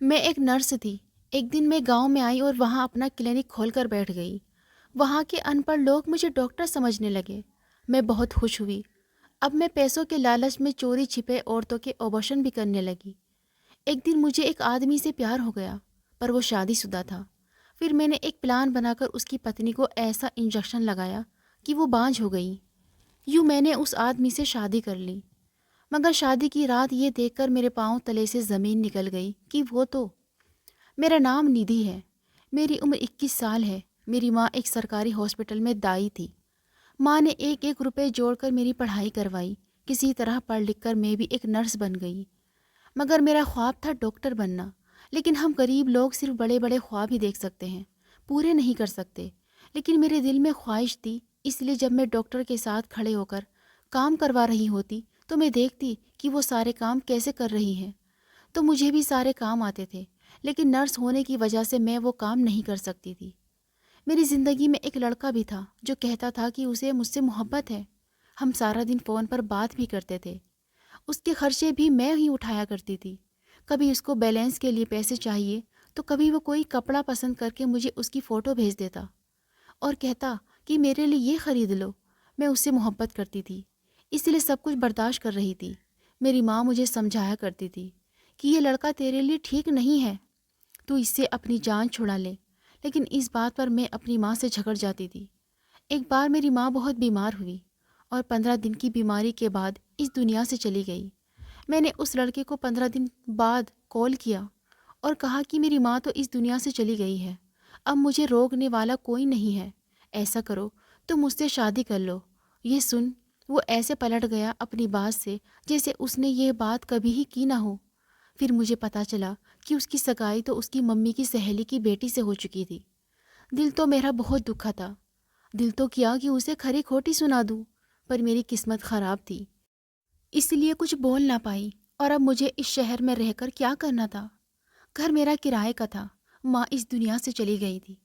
میں ایک نرس تھی۔ ایک دن میں گاؤں میں آئی اور وہاں اپنا کلینک کھول کر بیٹھ گئی۔ وہاں کے ان پڑھ لوگ مجھے ڈاکٹر سمجھنے لگے۔ میں بہت خوش ہوئی۔ اب میں پیسوں کے لالچ میں چوری چھپے عورتوں کے آبریشن بھی کرنے لگی۔ ایک دن مجھے ایک آدمی سے پیار ہو گیا، پر وہ شادی شدہ تھا۔ پھر میں نے ایک پلان بنا کر اس کی پتنی کو ایسا انجیکشن لگایا کہ وہ بانجھ ہو گئی۔ یوں میں نے اس آدمی سے شادی کر لی۔ مگر شادی کی رات یہ دیکھ کر میرے پاؤں تلے سے زمین نکل گئی کہ وہ تو میرا نام ندھی ہے، میری عمر 21 سال ہے۔ میری ماں ایک سرکاری ہاسپٹل میں دائی تھی۔ ماں نے ایک ایک روپے جوڑ کر میری پڑھائی کروائی۔ کسی طرح پڑھ لکھ کر میں بھی ایک نرس بن گئی۔ مگر میرا خواب تھا ڈاکٹر بننا۔ لیکن ہم غریب لوگ صرف بڑے بڑے خواب ہی دیکھ سکتے ہیں، پورے نہیں کر سکتے۔ لیکن میرے دل میں خواہش تھی، اس لیے جب میں ڈاکٹر کے ساتھ کھڑے ہو کر کام کروا رہی ہوتی تو میں دیکھتی کہ وہ سارے کام کیسے کر رہی ہیں، تو مجھے بھی سارے کام آتے تھے۔ لیکن نرس ہونے کی وجہ سے میں وہ کام نہیں کر سکتی تھی۔ میری زندگی میں ایک لڑکا بھی تھا جو کہتا تھا کہ اسے مجھ سے محبت ہے۔ ہم سارا دن فون پر بات بھی کرتے تھے۔ اس کے خرچے بھی میں ہی اٹھایا کرتی تھی۔ کبھی اس کو بیلنس کے لیے پیسے چاہیے تو کبھی وہ کوئی کپڑا پسند کر کے مجھے اس کی فوٹو بھیج دیتا اور کہتا کہ میرے لیے یہ خرید لو۔ میں اس سے محبت کرتی تھی، اس لیے سب کچھ برداشت کر رہی تھی۔ میری ماں مجھے سمجھایا کرتی تھی کہ یہ لڑکا تیرے لیے ٹھیک نہیں ہے، تو اس سے اپنی جان چھڑا لے۔ لیکن اس بات پر میں اپنی ماں سے جھگڑ جاتی تھی۔ ایک بار میری ماں بہت بیمار ہوئی اور 15 دن کی بیماری کے بعد اس دنیا سے چلی گئی۔ میں نے اس لڑکے کو 15 دن بعد کال کیا اور کہا کہ میری ماں تو اس دنیا سے چلی گئی ہے، اب مجھے روکنے والا کوئی نہیں ہے۔ ایسا کرو تو مجھ سے شادی کر لو۔ یہ سن وہ ایسے پلٹ گیا اپنی بات سے جیسے اس نے یہ بات کبھی ہی کی نہ ہو۔ پھر مجھے پتا چلا کہ اس کی سگائی تو اس کی ممی کی سہیلی کی بیٹی سے ہو چکی تھی۔ دل تو میرا بہت دکھا تھا۔ دل تو کیا کہ اسے کھری کھوٹی سنا دوں، پر میری قسمت خراب تھی، اس لیے کچھ بول نہ پائی۔ اور اب مجھے اس شہر میں رہ کر کیا کرنا تھا؟ گھر میرا کرائے کا تھا، ماں اس دنیا سے چلی گئی تھی،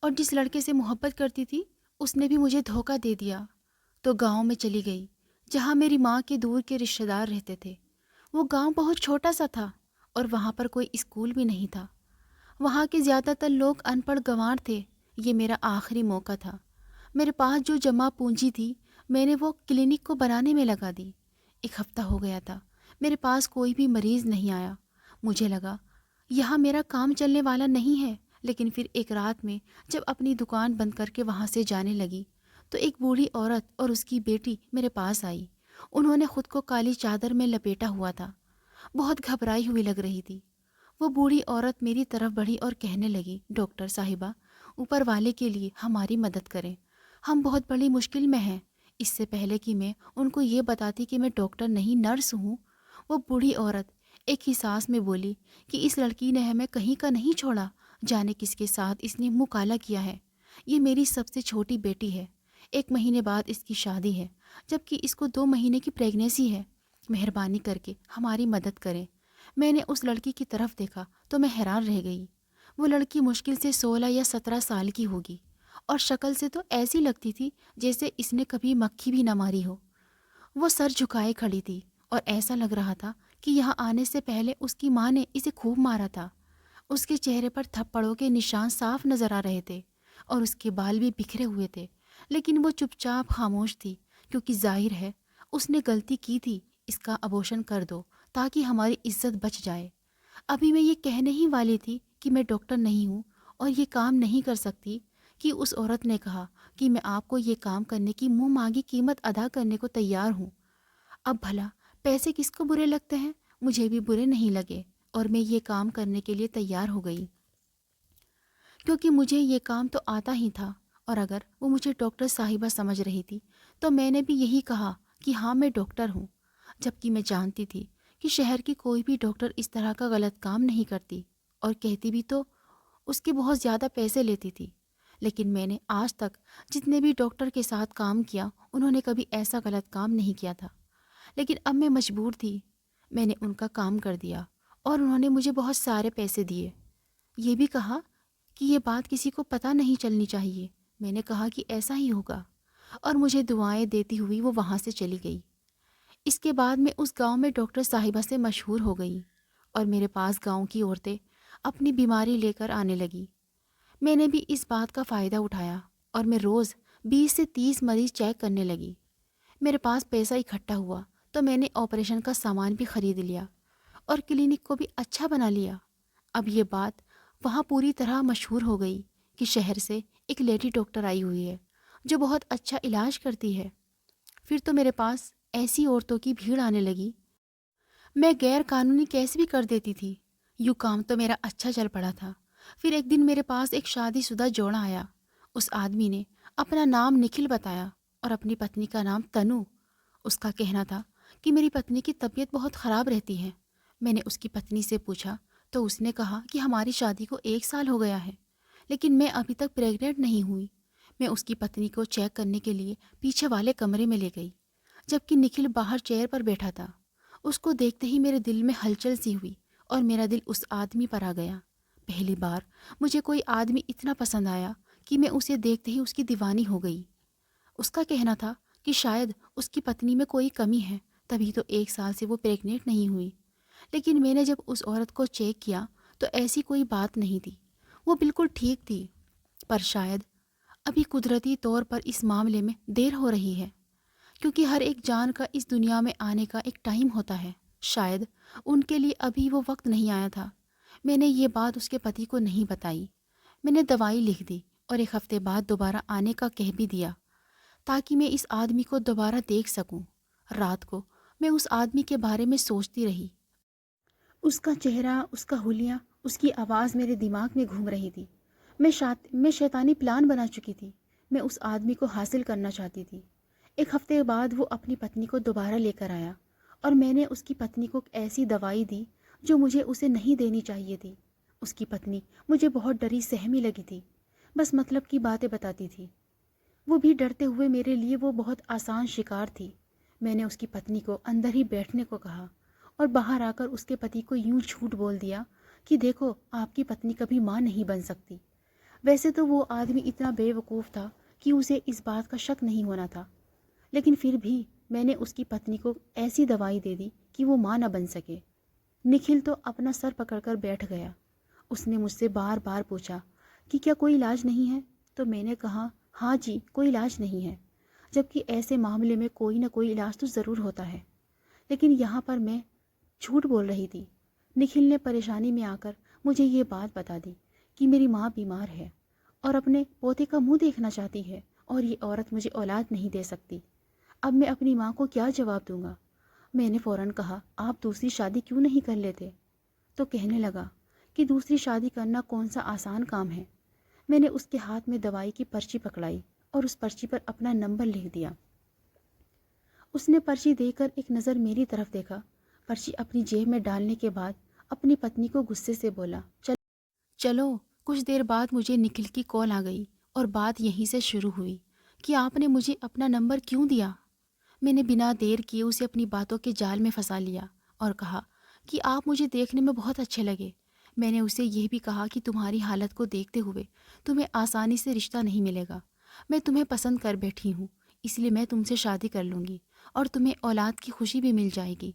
اور جس لڑکے سے محبت کرتی تھی اس نے بھی مجھے دھوکہ دے دیا۔ تو گاؤں میں چلی گئی جہاں میری ماں کے دور کے رشتہ دار رہتے تھے۔ وہ گاؤں بہت چھوٹا سا تھا اور وہاں پر کوئی اسکول بھی نہیں تھا۔ وہاں کے زیادہ تر لوگ ان پڑھ گنوار تھے۔ یہ میرا آخری موقع تھا۔ میرے پاس جو جمع پونجی تھی میں نے وہ کلینک کو بنانے میں لگا دی۔ ایک ہفتہ ہو گیا تھا، میرے پاس کوئی بھی مریض نہیں آیا۔ مجھے لگا یہاں میرا کام چلنے والا نہیں ہے۔ لیکن پھر ایک رات میں جب اپنی دکان بند کر کے وہاں سے جانے لگی تو ایک بوڑھی عورت اور اس کی بیٹی میرے پاس آئی۔ انہوں نے خود کو کالی چادر میں لپیٹا ہوا تھا، بہت گھبرائی ہوئی لگ رہی تھی۔ وہ بوڑھی عورت میری طرف بڑھی اور کہنے لگی، ڈاکٹر صاحبہ، اوپر والے کے لیے ہماری مدد کریں، ہم بہت بڑی مشکل میں ہیں۔ اس سے پہلے کہ میں ان کو یہ بتاتی کہ میں ڈاکٹر نہیں نرس ہوں، وہ بوڑھی عورت ایک ہی سانس میں بولی کہ اس لڑکی نے ہمیں کہیں کا نہیں چھوڑا، جانے کس کے ساتھ اس نے منہ کالا کیا ہے۔ یہ میری سب سے چھوٹی بیٹی ہے، 1 مہینے بعد اس کی شادی ہے، جبکہ اس کو 2 مہینے کی پریگنیسی ہے۔ مہربانی کر کے ہماری مدد کریں۔ میں نے اس لڑکی کی طرف دیکھا تو میں حیران رہ گئی۔ وہ لڑکی مشکل سے 16 یا 17 سال کی ہوگی، اور شکل سے تو ایسی لگتی تھی جیسے اس نے کبھی مکھی بھی نہ ماری ہو۔ وہ سر جھکائے کھڑی تھی اور ایسا لگ رہا تھا کہ یہاں آنے سے پہلے اس کی ماں نے اسے خوب مارا تھا۔ اس کے چہرے پر تھپڑوں کے نشان صاف نظر آ رہے تھے اور اس کے بال بھی بکھرے ہوئے تھے، لیکن وہ چپ چاپ خاموش تھی، کیونکہ ظاہر ہے اس نے غلطی کی تھی۔ اس کا ابورشن کر دو تاکہ ہماری عزت بچ جائے۔ ابھی میں یہ کہنے ہی والی تھی کہ میں ڈاکٹر نہیں ہوں اور یہ کام نہیں کر سکتی کہ اس عورت نے کہا کہ میں آپ کو یہ کام کرنے کی منہ مانگی قیمت ادا کرنے کو تیار ہوں۔ اب بھلا پیسے کس کو برے لگتے ہیں؟ مجھے بھی برے نہیں لگے اور میں یہ کام کرنے کے لیے تیار ہو گئی، کیونکہ مجھے یہ کام تو آتا ہی تھا۔ اور اگر وہ مجھے ڈاکٹر صاحبہ سمجھ رہی تھی تو میں نے بھی یہی کہا کہ ہاں میں ڈاکٹر ہوں، جبکہ میں جانتی تھی کہ شہر کی کوئی بھی ڈاکٹر اس طرح کا غلط کام نہیں کرتی، اور کہتی بھی تو اس کے بہت زیادہ پیسے لیتی تھی۔ لیکن میں نے آج تک جتنے بھی ڈاکٹر کے ساتھ کام کیا انہوں نے کبھی ایسا غلط کام نہیں کیا تھا۔ لیکن اب میں مجبور تھی، میں نے ان کا کام کر دیا اور انہوں نے مجھے بہت سارے پیسے دیے۔ یہ بھی کہا کہ یہ بات کسی کو پتہ نہیں چلنی چاہیے۔ میں نے کہا کہ ایسا ہی ہوگا، اور مجھے دعائیں دیتی ہوئی وہ وہاں سے چلی گئی۔ اس کے بعد میں اس گاؤں میں ڈاکٹر صاحبہ سے مشہور ہو گئی، اور میرے پاس گاؤں کی عورتیں اپنی بیماری لے کر آنے لگی۔ میں نے بھی اس بات کا فائدہ اٹھایا اور میں روز 20 سے 30 مریض چیک کرنے لگی۔ میرے پاس پیسہ اکٹھا ہوا تو میں نے آپریشن کا سامان بھی خرید لیا اور کلینک کو بھی اچھا بنا لیا۔ اب یہ بات وہاں پوری طرح مشہور ہو گئی کہ شہر سے ایک لیڈی ڈاکٹر آئی ہوئی ہے جو بہت اچھا علاج کرتی ہے۔ پھر تو میرے پاس ایسی عورتوں کی بھیڑ آنے لگی۔ میں غیر قانونی کیس بھی کر دیتی تھی۔ یوں کام تو میرا اچھا چل پڑا تھا۔ پھر ایک دن میرے پاس ایک شادی شدہ جوڑا آیا۔ اس آدمی نے اپنا نام نکھل بتایا اور اپنی پتنی کا نام تنو۔ اس کا کہنا تھا کہ میری پتنی کی طبیعت بہت خراب رہتی ہے۔ میں نے اس کی پتنی سے پوچھا تو اس نے کہا کہ ہماری شادی کو 1 سال ہو گیا ہے لیکن میں ابھی تک پریگننٹ نہیں ہوئی۔ میں اس کی پتنی کو چیک کرنے کے لیے پیچھے والے کمرے میں لے گئی جبکہ نکھل باہر چیئر پر بیٹھا تھا۔ اس کو دیکھتے ہی میرے دل میں ہلچل سی ہوئی اور میرا دل اس آدمی پر آ گیا۔ پہلی بار مجھے کوئی آدمی اتنا پسند آیا کہ میں اسے دیکھتے ہی اس کی دیوانی ہو گئی۔ اس کا کہنا تھا کہ شاید اس کی پتنی میں کوئی کمی ہے تبھی تو 1 سال سے وہ پریگننٹ نہیں ہوئی، لیکن میں نے جب اس عورت کو چیک کیا تو ایسی کوئی بات نہیں تھی، وہ بالکل ٹھیک تھی۔ پر شاید ابھی قدرتی طور پر اس معاملے میں دیر ہو رہی ہے، کیونکہ ہر ایک جان کا اس دنیا میں آنے کا ایک ٹائم ہوتا ہے۔ شاید ان کے لیے ابھی وہ وقت نہیں آیا تھا۔ میں نے یہ بات اس کے پتی کو نہیں بتائی۔ میں نے دوائی لکھ دی اور 1 ہفتے بعد دوبارہ آنے کا کہہ بھی دیا تاکہ میں اس آدمی کو دوبارہ دیکھ سکوں۔ رات کو میں اس آدمی کے بارے میں سوچتی رہی۔ اس کا چہرہ، اس کا حلیہ، اس کی آواز میرے دماغ میں گھوم رہی تھی۔ میں شیطانی پلان بنا چکی تھی۔ میں اس آدمی کو حاصل کرنا چاہتی تھی۔ 1 ہفتے بعد وہ اپنی پتنی کو دوبارہ لے کر آیا اور میں نے اس کی پتنی کو ایسی دوائی دی جو مجھے اسے نہیں دینی چاہیے تھی۔ اس کی پتنی مجھے بہت ڈری سہمی لگی تھی، بس مطلب کی باتیں بتاتی تھی۔ وہ بھی ڈرتے ہوئے، میرے لیے وہ بہت آسان شکار تھی۔ میں نے اس کی پتنی کو اندر ہی بیٹھنے کو کہا اور باہر آ کر اس کے پتی کو یوں جھوٹ بول دیا کہ دیکھو، آپ کی پتنی کبھی ماں نہیں بن سکتی۔ ویسے تو وہ آدمی اتنا بے وقوف تھا کہ اسے اس بات کا شک نہیں ہونا تھا، لیکن پھر بھی میں نے اس کی پتنی کو ایسی دوائی دے دی کہ وہ ماں نہ بن سکے۔ نکھل تو اپنا سر پکڑ کر بیٹھ گیا۔ اس نے مجھ سے بار بار پوچھا کہ کیا کوئی علاج نہیں ہے؟ تو میں نے کہا ہاں جی، کوئی علاج نہیں ہے، جبکہ ایسے معاملے میں کوئی نہ کوئی علاج تو ضرور ہوتا ہے، لیکن یہاں پر میں جھوٹ بول رہی تھی۔ نکھل نے پریشانی میں آ کر مجھے یہ بات بتا دی کہ میری ماں بیمار ہے اور اپنے پوتے کا منہ دیکھنا چاہتی ہے اور یہ عورت مجھے اولاد نہیں دے سکتی۔ اب میں اپنی ماں کو کیا جواب دوں گا؟ میں نے فوراً کہا آپ دوسری شادی کیوں نہیں کر لیتے؟ تو کہنے لگا کہ دوسری شادی کرنا کون سا آسان کام ہے۔ میں نے اس کے ہاتھ میں دوائی کی پرچی پکڑائی اور اس پرچی پر اپنا نمبر لکھ دیا۔ اس نے پرچی دے کر ایک نظر میری طرف دیکھا، پرچی اپنی جیب میں ڈالنے کے بعد اپنی پتنی کو غصے سے بولا چلو۔ کچھ دیر بعد مجھے نکھل کی کال آ گئی اور بات یہیں سے شروع ہوئی کہ آپ نے مجھے اپنا نمبر کیوں دیا؟ میں نے بنا دیر کیے اسے اپنی باتوں کے جال میں پھنسا لیا اور کہا کہ آپ مجھے دیکھنے میں بہت اچھے لگے۔ میں نے اسے یہ بھی کہا کہ تمہاری حالت کو دیکھتے ہوئے تمہیں آسانی سے رشتہ نہیں ملے گا۔ میں تمہیں پسند کر بیٹھی ہوں، اس لیے میں تم سے شادی کر لوں گی اور تمہیں اولاد کی خوشی بھی مل جائے گی۔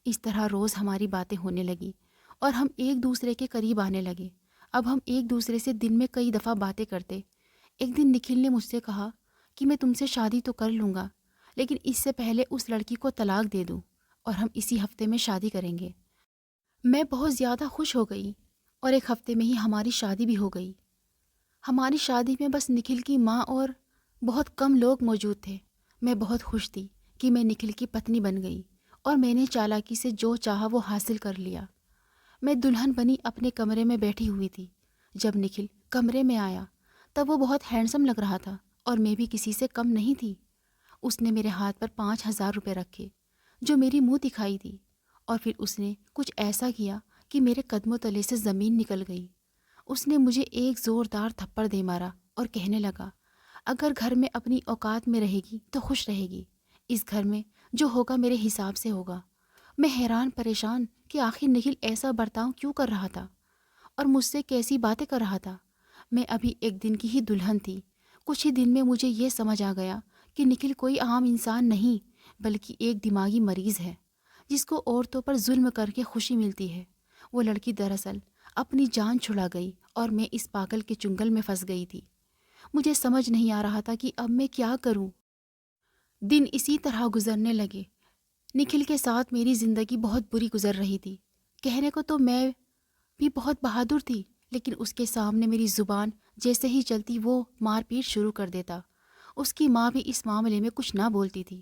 اس طرح روز ہماری باتیں ہونے لگی اور ہم ایک دوسرے کے قریب آنے لگے۔ اب ہم ایک دوسرے سے دن میں کئی دفعہ باتیں کرتے۔ ایک دن نکھل نے مجھ سے کہا کہ میں تم سے شادی تو کر لوں گا لیکن اس سے پہلے اس لڑکی کو طلاق دے دوں اور ہم اسی ہفتے میں شادی کریں گے۔ میں بہت زیادہ خوش ہو گئی اور 1 ہفتے میں ہی ہماری شادی بھی ہو گئی۔ ہماری شادی میں بس نکھل کی ماں اور بہت کم لوگ موجود تھے۔ میں بہت خوش تھی کہ میں نکھل کی پتنی بن گئی اور میں نے چالاکی سے جو چاہا وہ حاصل کر لیا۔ میں دلہن بنی اپنے کمرے میں بیٹھی ہوئی تھی۔ جب نکھل کمرے میں آیا تب وہ بہت ہینڈسم لگ رہا تھا اور میں بھی کسی سے کم نہیں تھی۔ اس نے میرے ہاتھ پر 5,000 روپے رکھے جو میری منہ دکھائی تھی اور پھر اس نے کچھ ایسا کیا کہ میرے قدموں تلے سے زمین نکل گئی۔ اس نے مجھے ایک زوردار تھپڑ دے مارا اور کہنے لگا اگر گھر میں اپنی اوقات میں رہے گی تو خوش رہے گی، اس گھر میں جو ہوگا میرے حساب سے ہوگا۔ میں حیران پریشان کہ آخر نکھل ایسا برتاؤ کیوں کر رہا تھا اور مجھ سے کیسی باتیں کر رہا تھا۔ میں ابھی ایک دن کی ہی دلہن تھی۔ کچھ ہی دن میں مجھے یہ سمجھ آ گیا کہ نکھل کوئی عام انسان نہیں بلکہ ایک دماغی مریض ہے جس کو عورتوں پر ظلم کر کے خوشی ملتی ہے۔ وہ لڑکی دراصل اپنی جان چھڑا گئی اور میں اس پاگل کے چنگل میں پھنس گئی تھی۔ مجھے سمجھ نہیں آ رہا تھا کہ اب میں کیا کروں۔ دن اسی طرح گزرنے لگے۔ نکھل کے ساتھ میری زندگی بہت بری گزر رہی تھی۔ کہنے کو تو میں بھی بہت بہادر تھی، لیکن اس کے سامنے میری زبان جیسے ہی چلتی وہ مار پیٹ شروع کر دیتا۔ اس کی ماں بھی اس معاملے میں کچھ نہ بولتی تھی۔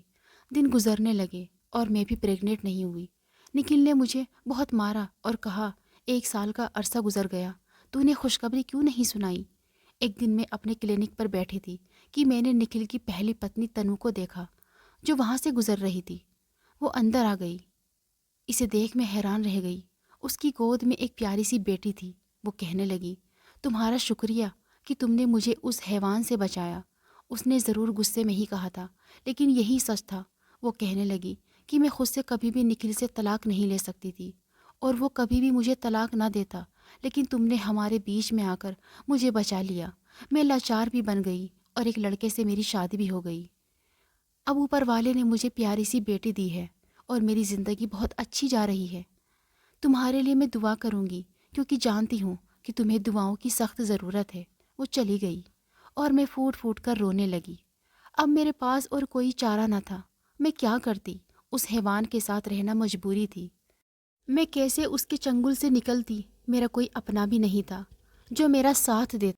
دن گزرنے لگے اور میں بھی پریگننٹ نہیں ہوئی۔ نکھل نے مجھے بہت مارا اور کہا، 1 سال کا عرصہ گزر گیا، تو نے خوشخبری کیوں نہیں سنائی؟ ایک دن میں اپنے کلینک پر بیٹھی تھی کہ میں نے نکھل کی پہلی پتنی تنو کو دیکھا، جو وہاں سے گزر رہی تھی۔ وہ اندر آ گئی۔ اسے دیکھ میں حیران رہ گئی۔ اس کی گود میں ایک پیاری سی بیٹی تھی۔ وہ کہنے لگی، تمہارا شکریہ کہ تم نے مجھے اس حیوان سے بچایا۔ اس نے ضرور غصے میں ہی کہا تھا، لیکن یہی سچ تھا۔ وہ کہنے لگی کہ میں خود سے کبھی بھی نکھل سے طلاق نہیں لے سکتی تھی، اور وہ کبھی بھی مجھے طلاق نہ دیتا، لیکن تم نے ہمارے بیچ میں آ کر مجھے بچا لیا۔ میں لاچار بھی بن گئی اور ایک لڑکے سے میری شادی بھی ہو گئی۔ اب اوپر والے نے مجھے پیاری سی بیٹی دی ہے اور میری زندگی بہت اچھی جا رہی ہے۔ تمہارے لیے میں دعا کروں گی، کیونکہ جانتی ہوں کہ تمہیں دعاؤں کی سخت ضرورت ہے۔ وہ چلی گئی اور میں پھوٹ پھوٹ کر رونے لگی۔ اب میرے پاس اور کوئی چارہ نہ تھا۔ میں کیا کرتی؟ اس حیوان کے ساتھ رہنا مجبوری تھی۔ میں کیسے اس کے چنگل سے نکلتی؟ میرا کوئی اپنا بھی نہیں تھا جو میرا ساتھ دیتا۔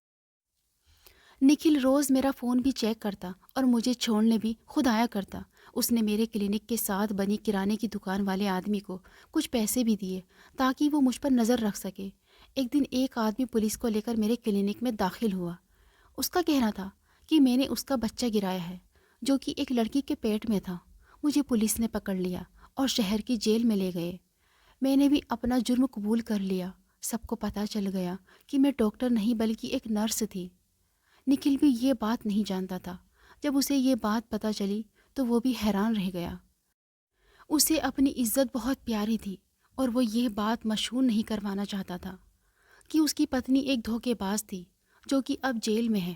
نکھل روز میرا فون بھی چیک کرتا اور مجھے چھوڑنے بھی خود آیا کرتا۔ اس نے میرے کلینک کے ساتھ بنی کرانے کی دکان والے آدمی کو کچھ پیسے بھی دیے تاکہ وہ مجھ پر نظر رکھ سکے۔ ایک دن ایک آدمی پولیس کو لے کر میرے کلینک میں داخل ہوا۔ اس کا کہنا تھا کہ میں نے اس کا بچہ گرایا ہے، جو کہ ایک لڑکی کے پیٹ میں تھا۔ مجھے پولیس نے پکڑ لیا اور شہر کی جیل میں لے گئے۔ میں نے بھی اپنا جرم قبول کر لیا۔ سب کو پتہ چل گیا کہ میں ڈاکٹر نہیں بلکہ ایک نرس تھی۔ نکھل بھی یہ بات نہیں جانتا تھا۔ جب اسے یہ بات پتہ چلی تو وہ بھی حیران رہ گیا۔ اسے اپنی عزت بہت پیاری تھی اور وہ یہ بات مشہور نہیں کروانا چاہتا تھا کہ اس کی پتنی ایک دھوکے باز تھی، جو کہ اب جیل میں ہے،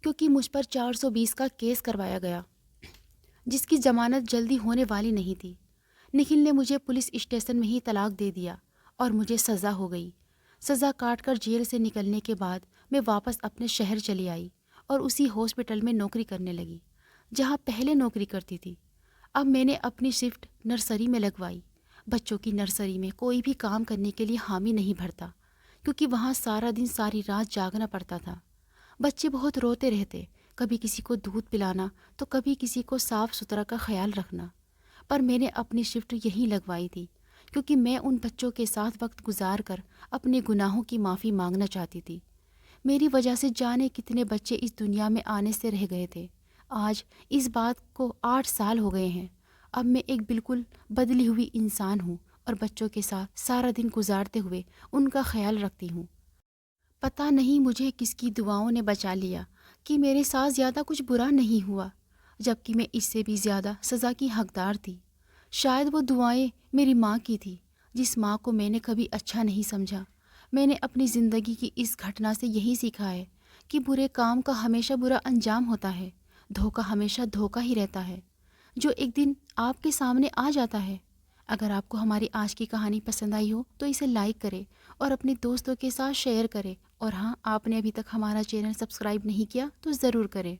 کیونکہ مجھ پر 420 کا کیس کروایا گیا، جس کی ضمانت جلدی ہونے والی نہیں تھی۔ نکھل نے مجھے پولیس اسٹیشن میں ہی طلاق دے دیا اور مجھے سزا ہو گئی۔ سزا کاٹ کر جیل سے نکلنے کے بعد میں واپس اپنے شہر چلی آئی اور اسی ہاسپٹل میں نوکری کرنے لگی جہاں پہلے نوکری کرتی تھی۔ اب میں نے اپنی شفٹ نرسری میں لگوائی۔ بچوں کی نرسری میں کوئی بھی کام کرنے کے لیے حامی نہیں بھرتا، کیونکہ وہاں سارا دن ساری رات جاگنا پڑتا تھا۔ بچے بہت روتے رہتے، کبھی کسی کو دودھ پلانا تو کبھی کسی کو صاف ستھرا کا خیال رکھنا۔ پر میں نے اپنی شفٹ یہیں لگوائی تھی، کیونکہ میں ان بچوں کے ساتھ وقت گزار کر اپنے گناہوں کی معافی مانگنا چاہتی تھی۔ میری وجہ سے جانے کتنے بچے اس دنیا میں آنے سے رہ گئے تھے۔ آج اس بات کو 8 سال ہو گئے ہیں۔ اب میں ایک بالکل بدلی ہوئی انسان ہوں اور بچوں کے ساتھ سارا دن گزارتے ہوئے ان کا خیال رکھتی ہوں۔ پتہ نہیں مجھے کس کی دعاؤں نے بچا لیا کہ میرے ساتھ زیادہ کچھ برا نہیں ہوا، جبکہ میں اس سے بھی زیادہ سزا کی حقدار تھی۔ شاید وہ دعائیں میری ماں کی تھی، جس ماں کو میں نے کبھی اچھا نہیں سمجھا۔ میں نے اپنی زندگی کی اس گھٹنا سے یہی سیکھا ہے کہ برے کام کا ہمیشہ برا انجام ہوتا ہے، دھوکہ ہمیشہ دھوکہ ہی رہتا ہے، جو ایک دن آپ کے سامنے آ جاتا ہے۔ اگر آپ کو ہماری آج کی کہانی پسند آئی ہو تو اسے لائک کریں اور اپنے دوستوں کے ساتھ شیئر کریں، اور ہاں، آپ نے ابھی تک ہمارا چینل سبسکرائب نہیں کیا تو ضرور کریں۔